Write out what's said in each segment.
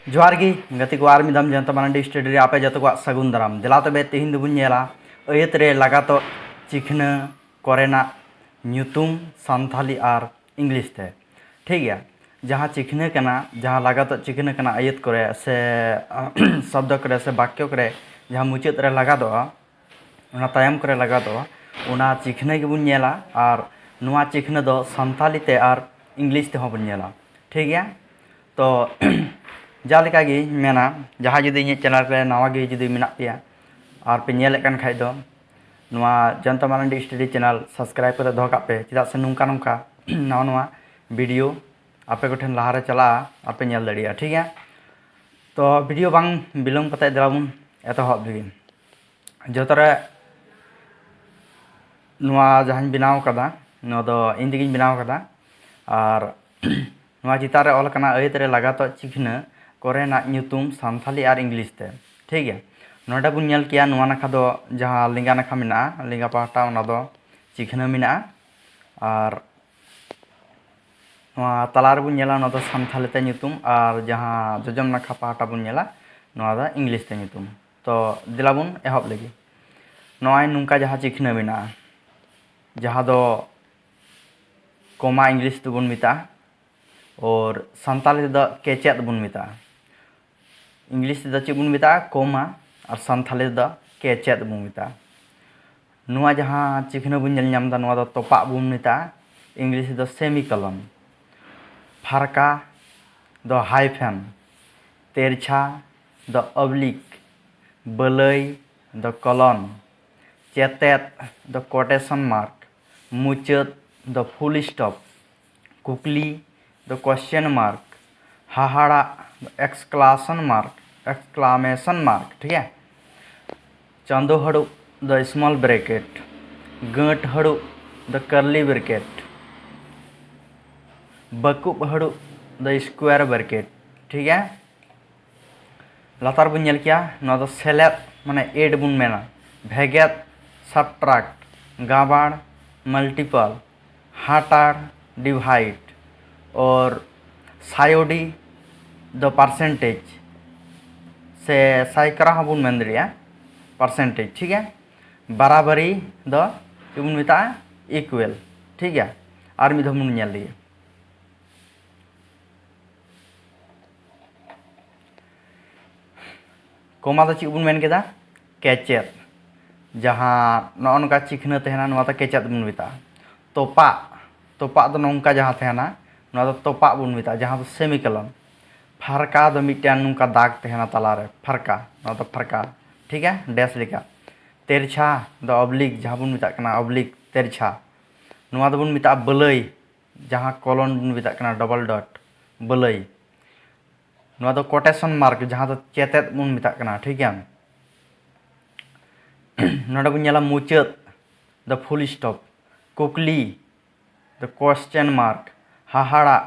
जोहार गी गति को आर मिदम जनता मानडी स्टडी रे आपे जतो को सगुन दाराम दिला तबे तेहिन दुबुन नेला अयत रे लगातो चिखना कोरेना ᱧᱩᱛᱩᱢ सानथाली आर इंग्लिश ते ठीक गया जहाँ चिखना कना जहाँ लगातो चिखना कना अयत करे से शब्द करे से वाक्य करे जहाँ मुचाद रे लगादो उना तायम करे लगादो उना चिखना गे बुन नेला आर नुआ चिखना दो सानथाली ते आर इंग्लिश ते हो बुन नेला ठीक गया तो जालेकागी मेना जहाँ जुदी इन चैनल पे नवा गे जुदी मेना पेया और पे नेल कन खाइ दो नुआ जनता मानडी स्टडी चैनल सब्सक्राइब कर दो पे चेदा से नुका नुका नवा नवा वीडियो आपे को ठन लहारे चला आपे नेल दड़िया ठीक है। तो वीडियो बांग बिलम कते दलाबुन एतहब दिगिन जतरे नुआ जहां बनाव कदा नुआ दो इन दिगिन बनाव कदा और नुआ चितारे ऑल कना अयत रे लगातो चिखना कोरेना ᱧᱩᱛᱩᱢ सानथाली और इंग्लिश ते ठीक है। नोडा बुन नेल किया नुआ नाखा दो जहाँ लिंगा नाखा मेना लिंगा पाहटा उना दो चिखना मेना और नुआ तलार बुन नेला नुआ दो सानथाली ते ᱧᱩᱛᱩᱢ और जहाँ जजम नाखा पाहटा बुन नेला नुआ दो इंग्लिश ते ᱧᱩᱛᱩᱢ। तो दिला बुन एहब लगी नुआ नुका जहाँ चिखना मेना जहाँ दो कोमा इंग्लिश तो बुन मिता और सानथाली दो केचेत बुन मिता इंग्लिश दा चे बुन मिता कोमा और सानथाली दा केचेत बुन मिता नुआ जहाँ चिखना बुन नेल ᱧᱟᱢ दा नुआ दा तोपा बुन मिता इंग्लिश दा सेमिकलन फारका द हाइफेन तेरछा द ऑब्लिक बलई द कलन चेतेत द कोटेशन मार्क मुचाद द फुल स्टॉप कुकली द क्वेश्चन मार्क हाहाड़ा एक्सक्लामेशन मार्क ठीक है। चांदो हड़ू द स्मॉल ब्रैकेट गट हड़ू द कर्ली ब्रैकेट बकुब हड़ू द स्क्वायर ब्रैकेट ठीक है। लातार बुन नेल किया नो द सेलेद माने एड बुन मेना भेगेत सबट्रैक्ट गाबाड़ मल्टीपल हाटाड़ डिवाइड और सायोडी द परसेंटेज से साइकरा हबुन मेंदरिया परसेंटेज ठीक है। बराबरी द बुन मिता इक्वल ठीक है। और मिद बुन नेल लिए कोमा द ची बुन मेन केदा केचेत जहाँ नौका चिखना तहना नुआ ता केचेत बुन मिता तोपा तोपा द नौका जहाँ तहना नुआ दा तोपा बुन मिता जहाँ तो सेमिकलन फारका द मिटान नुका दाग तहना तलारे फारका नुआ दा फारका ठीक है डैश लिखा तेरछा द ऑब्लिक जहाँ बुन मिता कना ऑब्लिक तेरछा नुआ दा बुन मिता बलई जहाँ कॉलन बुन मिता कना डबल डॉट बलई नुआ दा कोटेशन मार्क जहाँ दा चेतेत बुन मिता कना ठीक है। नोडा बुन नेला मुचाद द फुल स्टॉप कुकली द क्वेश्चन मार्क हाहाड़ा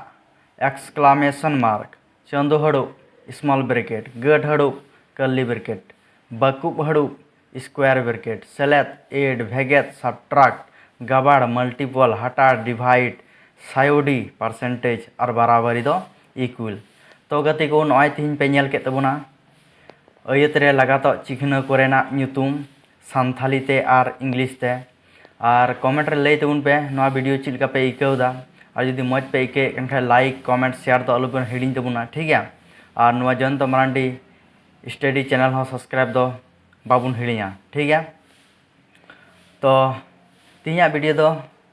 एक्सक्लामेशन मार्क चांदो हड़ू स्मॉल ब्रैकेट गट हड़ू कर्ली ब्रैकेट बकुब हड़ू स्क्वायर ब्रैकेट सेलेद एड भेगेत सबट्रैक्ट गाबाड़ मल्टीपल हटाड़ डिवाइड सायोडी परसेंटेज और बराबरी दो इक्वल। तो गति को नॉय तीन पे नेल के तबुना अयत रे लगातो चिखना कोरेना ᱧᱩᱛᱩᱢ सानथाली ते और इंग्लिश ते और कमेंट रे लई तबुन पे नवा वीडियो चिल का पे इकाउदा और यदि मज पे इके एनखा लाइक कमेंट शेयर तो अलबन हिडिंग तबुना ठीक है। और नवा जनता मानडी स्टडी चैनल हो सब्सक्राइब दो बाबुन हिडिंगा ठीक है। तो तीना वीडियो दो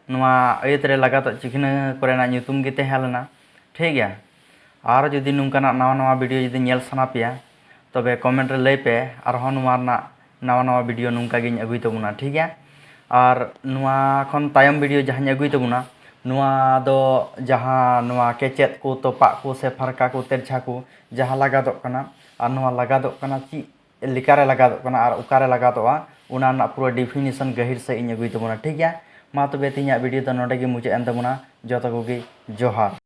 नवा अयत रे लगातो चिखना कोरेना ᱧᱩᱛᱩᱢ गे तहेलना ठीक है। और जदि नुकाना नवा नवा वीडियो जदि नेल सना पेया तबे कमेंट रे लई पे और हो नवा नवा नवा वीडियो नुका गिन अगुई तबुना ठीक है। और नुआ खन तायम वीडियो जहाँ अगुई तबुना नुआ दो जहाँ नुआ केचेत को तोपा को से फारका को तेरछा को जहाँ लगादो कना और नुआ लगादो कना ची लिकारे लगादो कना और उकारे लगादोआ उना ना पूरा डेफिनेशन गहिर से इन अगुई तबुना ठीक है। मा तबे तीना वीडियो दो नोडे गे मुचाद एन तबुना जतो कोगे जोहार।